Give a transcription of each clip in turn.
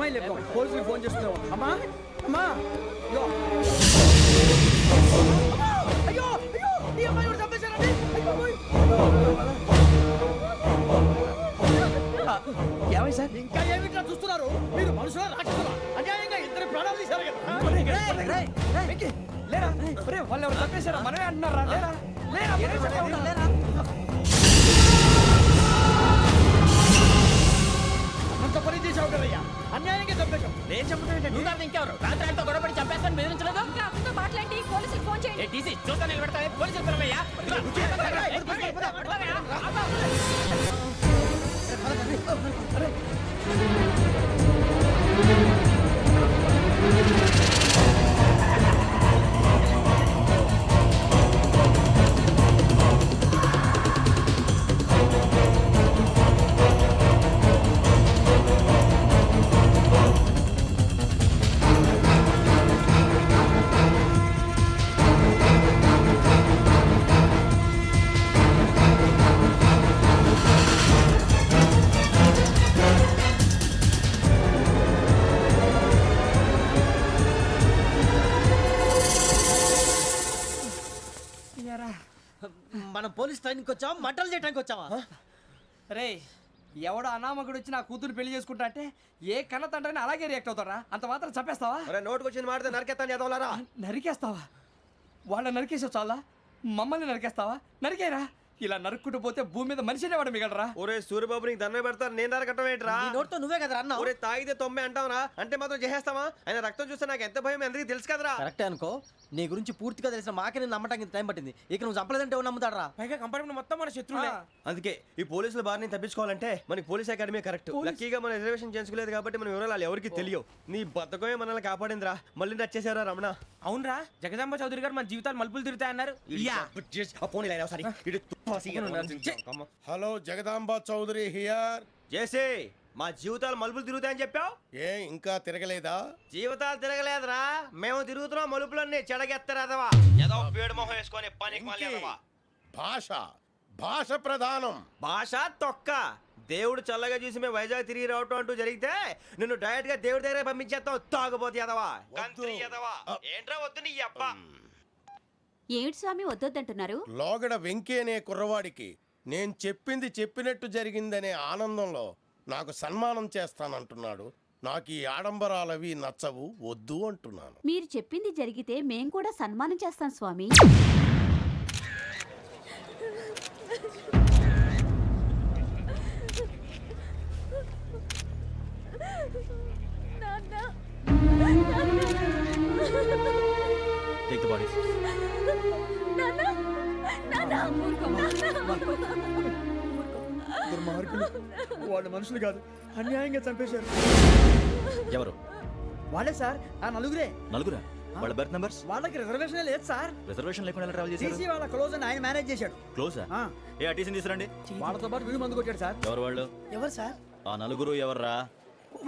అమ్మాయి లేదు, పోలీసులకు ఫోన్ చేస్తున్నావు. అమ్మా అమ్మా అయ్యో అయ్యో అయ్యో ఈ అమ్మాయి కూడా చంపేశారండి. ఏమై సార్ ఇంకా ఏమిట్లా చూస్తున్నారు? మీరు మనుషుల రాక్షసులా? అన్యాయంగా ఇద్దరు ప్రాణాలు తీశారు కదా. లేరా వాళ్ళు ఎవరు చంపేశారా? మనమే అంటున్నారా? లేరా లేరా అంత పని చేసావు కదయ్యా, అన్యాయంగా చంపేశావు. నేను చంపుతానంటే నువ్వు కాదు ఇంకెవరు? రాత్రితో గొడవపడి చంపేస్తాను బెదిరించలేదు. ఇంకా అతనితో మాట్లాడి పోలీసులకు ఫోన్ చేయండి. టీసీ చూస్తా నిలబెడతాను. పోలీసులు పిలవయ్యా. మనం పోలీస్ ట్రైనింగ్కి వచ్చావా, మంటలు చేయడానికి వచ్చావా? రే ఎవడో అనామకుడు వచ్చి నా కూతురు పెళ్లి చేసుకుంటా అంటే ఏ కన్న తండ్రిని అలాగే రియాక్ట్ అవుతారా? అంత మాత్రం చంపేస్తావా? నోటుకు వచ్చింది మాడితే నరికేస్తాను చదవాలరా. నరికేస్తావా? వాళ్ళ నరికేసావు చాలా, మమ్మల్ని నరికేస్తావా? నరికేరా. ఇలా నరుక్కుంటూ పోతే భూమి మీద మనిషినే వాడు మిగలరా. ఒరే సూర్యబాబు నీకు దండ పెడతాను, నేను నరకటం ఏంట్రా? నీ నోటితో నువ్వే కదా అన్నావు. ఒరే తాగితే తొమ్మే అంటావురా, అంటే మాత్రం చేసేస్తావా? ఆయన రక్తం చూస్తే నాకు ఎంత భయం అందరికీ తెలుసు కదరా. కరెక్టే అనుకో, నీ గురించి పూర్తిగా తెలిసిన మాకే నేను నమ్మటానికి ఇంత టైం పట్టింది. ఇక నువ్వు చంపలేదంటే ఎవరు నమ్ముతాడరా? పైగా కంపార్ట్మెంట్ మొత్తం మన శత్రువులే. అందుకే ఈ పోలీసుల బారిని తప్పించుకోవాలంటే మనకి పోలీస్ అకాడమీ కరెక్ట్. లక్కీగా మన రిజర్వేషన్ చేసుకోలేదు కాబట్టి మన వివరాలు ఎవరికి తెలియవు. నీ బతకమే మనల్ని కాపాడిందిరా. మళ్ళీ నచ్చేసారా రమణ? అవునరా, జగదాంబ చౌదరి గారు మన జీవితాలు మలుపులు తిరుగుతాయన్నారు. Hello, Jagadamba Chowdary here. జేసే మా జీవితాలు మలుపులు తిరుగుతాయని చెప్పావు, ఏ ఇంకా తిరగలేదా? జీవితాలు తిరగలేదురా, మేము తిరుగుతున్నాం మలుపులన్నీ. చెడగెత్తరాదవా ఏదో పేడు మొహం వేసుకొని పనికి మాలేదవా. భాష భాష ప్రధానం. భాష తొక్క. దేవుడు చల్లగా చూసి మేము వైజాగ్ తిరిగి రావటం అంటూ జరిగితే నిన్ను డైరెక్ట్ గా దేవుడి దగ్గర పంపించేస్తావు. తాగుబోతు ఎదవా, గంత్రి ఎదవా. ఏంట్రా వద్దు నీ అబ్బా. ఏమిటి స్వామి వద్దొద్దంటున్నారు? లోగడ వెంకీ అనే కుర్రవాడికి నేను చెప్పింది చెప్పినట్టు జరిగిందనే ఆనందంలో నాకు సన్మానం చేస్తానంటున్నాడు. నాకు ఈ ఆడంబరాలవి నచ్చవు, వద్దు అంటున్నాను. మీరు చెప్పింది జరిగితే మేం కూడా సన్మానం చేస్తాం స్వామి. Take the bodies. వాళ్ళు మనుషులు కాదు, అన్యాయంగా చంపేశారు. ఎవరు? వాళ్ళే సార్, ఆ నలుగురే. నలుగురా? వాళ్ళ బర్త్ నంబర్స్? వాళ్ళకి రిజర్వేషన్ లేదు సార్. రిజర్వేషన్ లేకుండా ఎలా ట్రావెల్ చేశారు? టీసీ వాళ్ళ క్లోజ్ అని ఆయన మేనేజ్ చేశాడు. క్లోజా? ఏ టీసీని తీసుకురండి. వాళ్ళతో పాటు వీడు మందు కొట్టాడు సార్. ఎవరు వాళ్ళు? ఎవరు సార్? ఆ నలుగురు ఎవర్రా?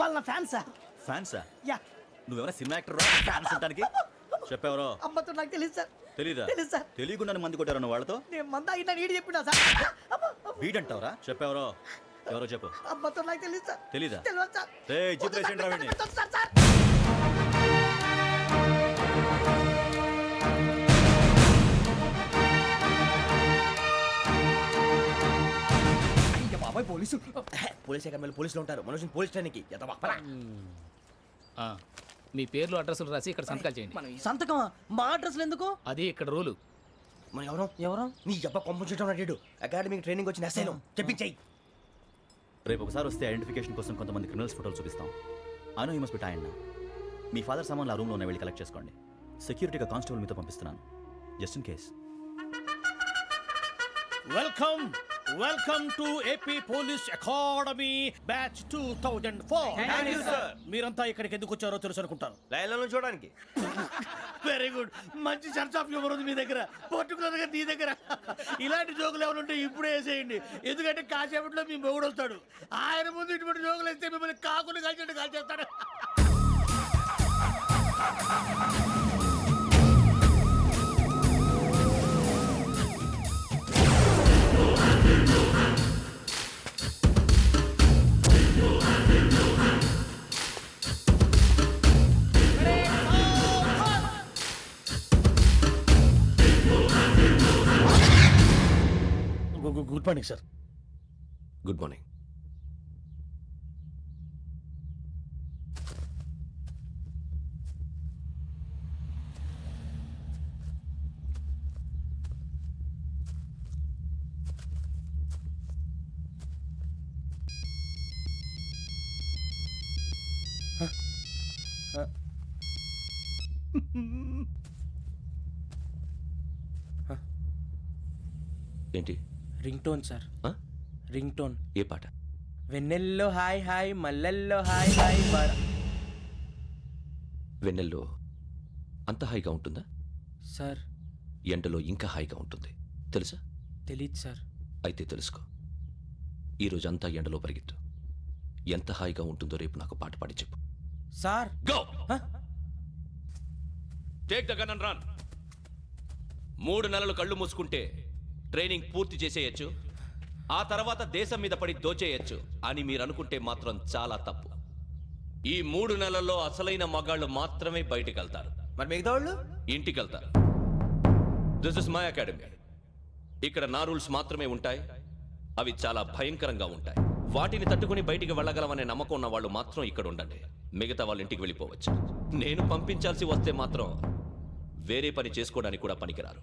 వాళ్ళ ఫ్యాన్స్ సార్. ఫ్యాన్సా? యా. నువ్వెవరా సినిమా యాక్టర్ ఫ్యాన్స్ అంటానికి? చెప్పెవరో? అమ్మతో నాకు తెలియదు సార్. తెలీదా? తెలుసు సార్. తెలియకుండా మంది కొట్టారు వాళ్ళతో? నేను మంద అయినా నీడి చెప్పినా సార్. వీడంటావరా? చెప్పెవరో? ఎవరో చెప్పు. అమ్మతో నాకు తెలియదు సార్. తెలీదా? తెలియదు సార్. జీప్ రేషన్ రా వీడిని. సార్ బాబాయ్ పోలీసు. పోలీస్ అకాడమీలో పోలీసులు ఉంటారు, మనుషులు పోలీస్ ట్రైనింగ్కి ఎదవా. మీ పేర్లు అడ్రస్లు రాసి ఇక్కడ సంతకాలు చేయండి. సంతకమా? మా అడ్రస్లు ఎందుకు? అది ఇక్కడ రూలు. మన ఎవరో నీ అబ్బా పంపించడం అడిగాడు. అకాడమిక్ ట్రైనింగ్ వచ్చిన అసైలం చెప్పించాయి. రేపు ఒకసారి వస్తే ఐడెంటిఫికేషన్ కోసం కొంతమంది క్రిమినల్స్ ఫోటోలు చూపిస్తాం. I know you must be tired now. Me father సామాన్లు ఆ రూమ్లో ఉన్న వెళ్ళి కలెక్ట్ చేసుకోండి. సెక్యూరిటీగా కానిస్టేబుల్ మీతో పంపిస్తున్నాను, just in case. Welcome to AP police academy batch 2004. మీరంతా ఇక్కడికి ఎందుకు వచ్చారో తెలుసు అనుకుంటాను. లైన్లను చూడడానికి. వెరీ గుడ్, మంచి సెన్స్ ఆఫ్ హ్యూమర్ ఉంది మీ దగ్గర, పర్టికులర్ గా నీ దగ్గర. ఇలాంటి జోకులు ఎవరు ఉంటే ఇప్పుడే వేసేయండి, ఎందుకంటే కాసేపట్లో మీ మొగుడు వస్తాడు. ఆయన ముందు ఇటువంటి జోకులు వేస్తే మిమ్మల్ని కాకులు కాల్చేట్టు కాల్చేస్తాడు. Morning sir. Good morning. ఏంటి? రింగ్ టోన్ సార్, ఆ? Ring tone. ఏ పాట? వెన్నెల్లో హాయ్ హాయ్, మల్లెల్లో హాయ్ హాయ్. వెన్నెల్లో అంత హాయిగా ఉంటుందా? సార్ ఎండలో ఇంకా హాయిగా ఉంటుంది తెలుసా? తెలీదు సార్. అయితే తెలుసుకో. ఈరోజు అంతా ఎండలో పరిగెత్తు. ఎంత హాయిగా ఉంటుందో రేపు నాకు పాట పాడి చెప్పు. Sir go. Take the gun and run. 3 నెలలు కళ్ళు మూసుకుంటే ట్రైనింగ్ పూర్తి చేసేయచ్చు, ఆ తర్వాత దేశం మీద పడి దోచేయచ్చు అని మీరు అనుకుంటే మాత్రం చాలా తప్పు. ఈ 3 నెలల్లో అసలైన మగాళ్ళు మాత్రమే బయటికి వెళ్తారు. మరి మిగతా వాళ్ళు ఇంటికి వెళ్తారు. This is my academy. ఇక్కడ నా రూల్స్ మాత్రమే ఉంటాయి. అవి చాలా భయంకరంగా ఉంటాయి. వాటిని తట్టుకుని బయటికి వెళ్ళగలమనే నమ్మకం ఉన్న వాళ్ళు మాత్రం ఇక్కడ ఉండండి. మిగతా వాళ్ళు ఇంటికి వెళ్ళిపోవచ్చు. నేను పంపించాల్సి వస్తే మాత్రం వేరే పని చేసుకోవడానికి కూడా పనికిరారు.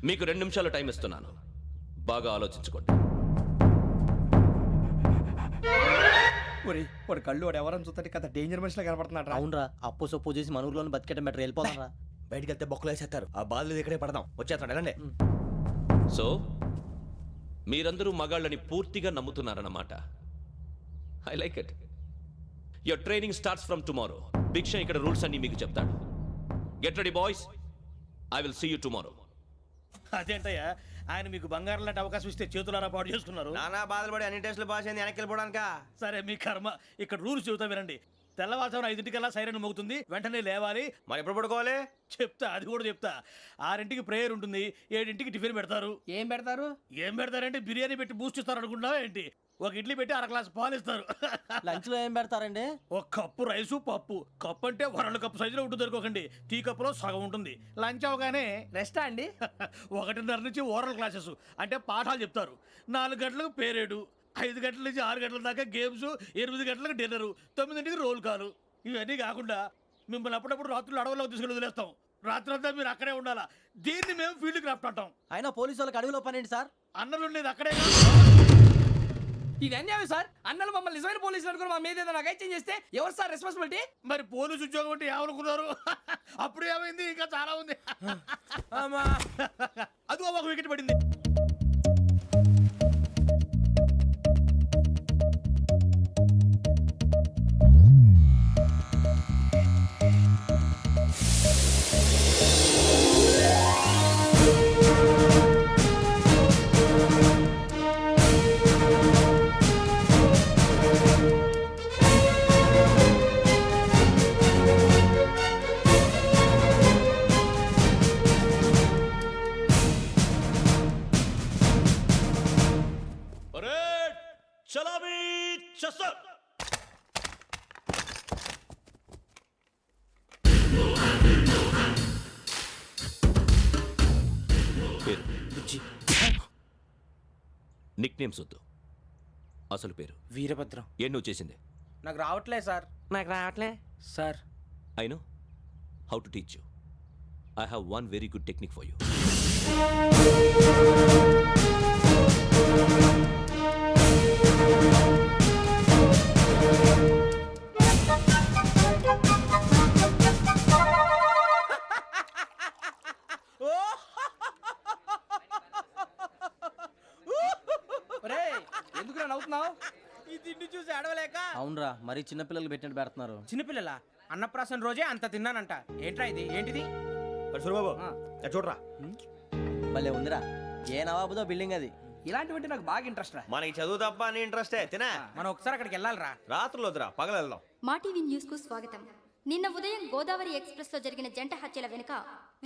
మీకు 2 నిమిషాలు టైం ఇస్తున్నాను. బాగా ఆలోచించుకోండి. వాడు కళ్ళు వాడు ఎవరైనా చూస్తే కదా డేంజర్ మనిషిలో కనపడుతున్నాడు. అవునరా, అప్పు సొప్పు చేసి మన ఊర్లో బతికేయడం బెటర్. వెళ్ళిపోతారా? బయటికి వెళ్తే బొక్కలు వేసేస్తారు. ఆ బాధలు ఇక్కడే పడదాం. వచ్చేస్తాడు వెళ్ళండి. సో మీరందరూ మగాళ్ళని పూర్తిగా నమ్ముతున్నారన్నమాట. I like it. Your training starts from tomorrow. Bhiksha ఇక్కడ రూల్స్ అన్ని మీకు చెప్తాడు. Get ready boys. I will see you tomorrow. అదేంటయ్యా, ఆయన మీకు బంగారం లాంటి అవకాశం ఇస్తే చేతులారా పాటు చేసుకున్నారు. నానా బాధలు పడి అన్ని టెస్టులు పాస్ అయింది వెనక్కి వెళ్ళిపోవడానికా? సరే మీ కర్మ. ఇక్కడ రూల్స్ చెబుతా వినండి. తెల్లవారుజామున 5 సైరన్ మోగుతుంది, వెంటనే లేవాలి. మరి ఎప్పుడు పడుకోవాలి? చెప్తా, అది కూడా చెప్తా. 6 ప్రేయర్ ఉంటుంది, 7 టిఫిన్ పెడతారు. ఏం పెడతారు? ఏం పెడతారంటే బిర్యానీ పెట్టి బూస్ట్ ఇస్తారు అనుకుంటున్నావా ఏంటి? ఒక ఇడ్లీ పెట్టి 1 గ్లాస్ పాలు ఇస్తారు. లంచ్ లో ఏం పెడతారండి? ఒక కప్పు రైసు పప్పు. కప్పు అంటే 1/2 కప్పు సైజులో ఉంటుంది అనుకోకండి. టీ కప్పులో సగం ఉంటుంది. లంచ్ అవగానే రెస్టా అండి? 1:30 నుంచి ఓరల్ క్లాసెస్ అంటే పాఠాలు చెప్తారు. 4 గంటలకు పేరేడు, 5 గంటల నుంచి 6 గంటల దాకా గేమ్స్, 8 గంటలకు డిన్నరు, 9ంటికి రోల్ కాలు. ఇవన్నీ కాకుండా మిమ్మల్ని అప్పుడప్పుడు రాత్రులు అడవుల్లో తీసుకెళ్ళి వదిలేస్తాం. రాత్రి అంతా మీరు అక్కడే ఉండాలా. దీన్ని మేము ఫీల్డ్ క్రాఫ్ట్ అంటాం. అయినా పోలీసు వాళ్ళకి అడవిలో పని ఏంటి సార్? అన్నలు ఉండేది అక్కడే. ఇది అన్యాయం సార్. అన్నలు మమ్మల్ని నిజమైన పోలీసులు అనుకుని మా మీద ఏదైనా అగైత్యం చేస్తే ఎవరు సార్ రెస్పాన్సిబిలిటీ? మరి పోలీసు ఉద్యోగం అంటే ఏమనుకున్నారు? అప్పుడు ఏమైంది? ఇంకా చాలా ఉంది. అదిగో ఒక వికెట్ పడింది. నిక్ నేమ్స్ వద్దు. అసలు పేరు? వీరభద్రం. ఏం నువ్వు చేసింది? నాకు రావట్లే సార్. నాకు రావట్లే sir. I know how to teach you. I have one very good technique for you. ఎందుకు నవ్వుతున్నావు? ఈ తిండి చూసి అడవలేక. అవునరా, మరి చిన్నపిల్లలు పెట్టినట్టు పెడుతున్నారు. చిన్నపిల్లల అన్నప్రాసన రోజే అంత తిన్నానంట. ఏంట్రా ఇది? ఏంటిది? సురబాబు చూడరా. భలే ఉందిరా. ఏ నవాబుదో బిల్డింగ్ అది. ఇలాంటివంటే నాకు బాగా ఇంట్రెస్ట్ రా. మనకి చదువు తప్ప అని ఇంట్రెస్టే. తినా మనం ఒకసారి అక్కడికి వెళ్ళాలిరా. రాత్రులు వద్దురా, పగలు వెళ్దాం. మా టీవీ న్యూస్ కు స్వాగతం. నిన్న ఉదయం గోదావరి ఎక్స్ప్రెస్ లో జరిగిన జంట హత్యల వెనుక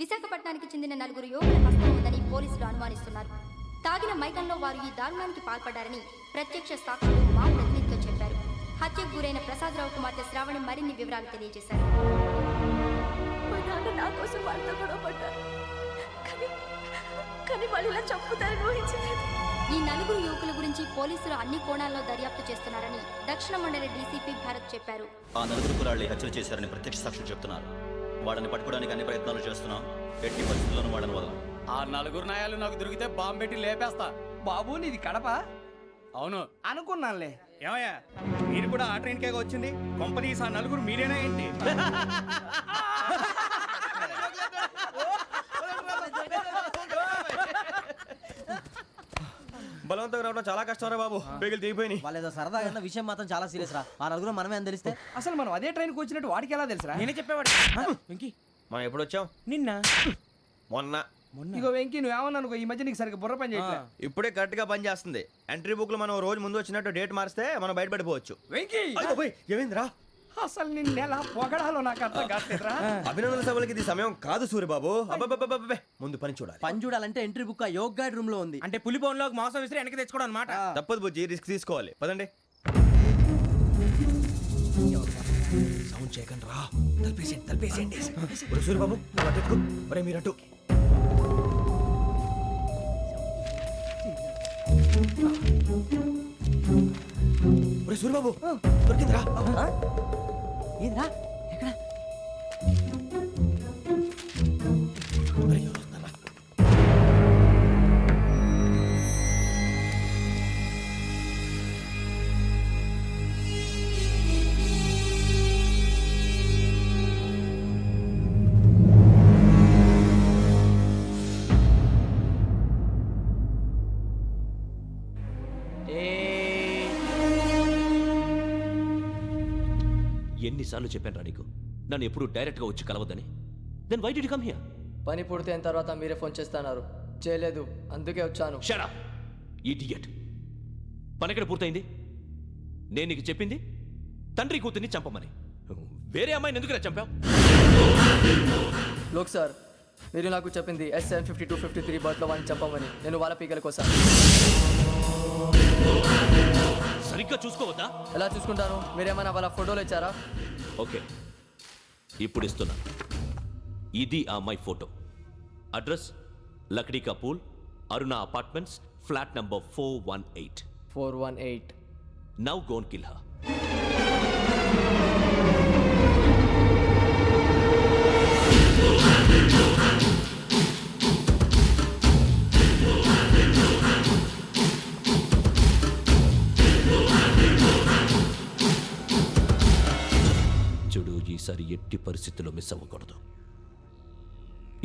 విశాఖపట్నానికి చెందిన 4 యువకుల హస్తం ఉందని పోలీసులు అనుమానిస్తున్నారు. తాగిన మైకంలో వారు ఈ దారుణానికి పాల్పడ్డారని ప్రత్యక్ష సాక్షులు మా ప్రతినిధితో చెప్పారు. హత్యకు గురైన ప్రసాదరావు కుమార్తె శ్రావణి మరిన్ని వివరాలు తెలియజేశారు. మా నాన్న నా కోసం వాళ్ళతో గొడవ పడ్డారు, కానీ వాళ్ళు ఇలా చంపుతారని ఊహించలేదు. ఈ నలుగురు యువకుల గురించి పోలీసులు అన్ని కోణాల్లో దర్యాప్తు చేస్తున్నారని దక్షిణ మండలి డీసీపీ భరత్ చెప్పారు. ఆ నలుగురు కురాళ్ళు హత్యలు చేశారని ప్రత్యక్ష సాక్షులు చెప్తున్నారు. వాళ్ళని పట్టుకోవడానికి అన్ని ప్రయత్నాలు చేస్తున్నాం. ఎట్టి పరిస్థితుల్లోనూ వాళ్ళని వదలం. ఆ నలుగురు నాయాలు నాకు దొరికితే బాంబు పెట్టి లేపేస్తా. బాబు నీది కడప? అవును అనుకున్నానులే. ఏమయ్యా మీరు కూడా ఆ ట్రైన్ కేగా వచ్చింది? కంపెనీస్ ఆ నలుగురు మీరేనా ఏంటి? బలవంతంగా రావడం చాలా కష్టం రా బాబు. బేగులు దిగిపోయినాయి. వాళ్ళు ఏదో సరదాగా అన్న విషయం మాత్రం చాలా సీరియస్ రా. ఆ నలుగురు మనమే అని తెలిస్తే అసలు మనం అదే ట్రైన్కి వచ్చినట్టు వాడికి ఎలా తెలుసురా? నేనే చెప్పేవాడు. వెంకీ మనం ఎప్పుడు వచ్చాం? నిన్న మొన్న. ఇగో వెంకీ నువ్వేమన్నా అనుకో, ఈ మధ్య నీకు సరిగ్గా బుర్ర పని చేయట్లేదు. ఇప్పుడే కరెక్ట్ గా పని చేస్తుంది. ఎంట్రీ బుక్ లో మనం రోజు ముందు వచ్చినట్టు డేట్ మారిస్తే మనం బయటపడిపోవచ్చు. వెంకీ ఏమైందిరా? అసలు నిన్న ఎలా పొగడాలో నాకు అర్థం కాట్లేదురా. అభినందన సభలకి ఇది సమయం కాదు సూర్యబాబు. అబ్బబ్బబ్బబ్బబ్బే, ముందు పని చూడాలి. పని చూడాలంటే ఎంట్రీ బుక్ ఆ యోగ్ గైడ్ రూమ్ లో ఉంది. అంటే పులి బోన్లోకి మాంసం విసిరి వెనక్కి తెచ్చుకోవడం అనమాట. తప్పదు బుజ్జి, రిస్క్ తీసుకోవాలి. పదండి. సౌండ్ చేయకండి రా. తలపేసేయండి. సూర్యబాబు మీరు అటు. సూర్యబాబు దొరికిందిరా. ఏంద్రా ఎక్కడ? ఎన్నిసార్లు చెప్పాను రా నీకు నన్ను ఎప్పుడు డైరెక్ట్గా వచ్చి కలవద్దని? Then why did you come here? పని పూర్తయిన తర్వాత మీరే ఫోన్ చేస్తున్నారు. చేయలేదు, అందుకే వచ్చాను. Shut up idiot. పని ఎక్కడ పూర్తయింది? నేను నీకు చెప్పింది తండ్రి కూతుర్ని చంపమని. వేరే అమ్మాయిని ఎందుకు చంపావు? లోక్ సార్, మీరు నాకు చెప్పింది SN5253 బర్త్లో వాడిని చంపమని. నేను వాళ్ళ పీకల కోసం. సరిగ్గా చూసుకోవద్దా? ఎలా చూసుకుంటాను? మీరేమైనా వాళ్ళ ఫోటోలు ఇచ్చారా? ఓకే, ఇప్పుడు ఇస్తున్నా. ఇది ఆ అమ్మాయి photo. Address Lakdi కపూల్, Aruna apartments, flat number 418. 418. Now go and kill her. చూడు, ఈసారి ఎట్టి పరిస్థితుల్లో మిస్ అవ్వకూడదు.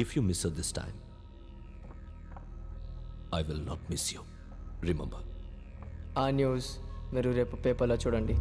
If you miss this time I will not miss you. Remember. ఆ న్యూస్ మీరు రేపు పేపర్లో చూడండి.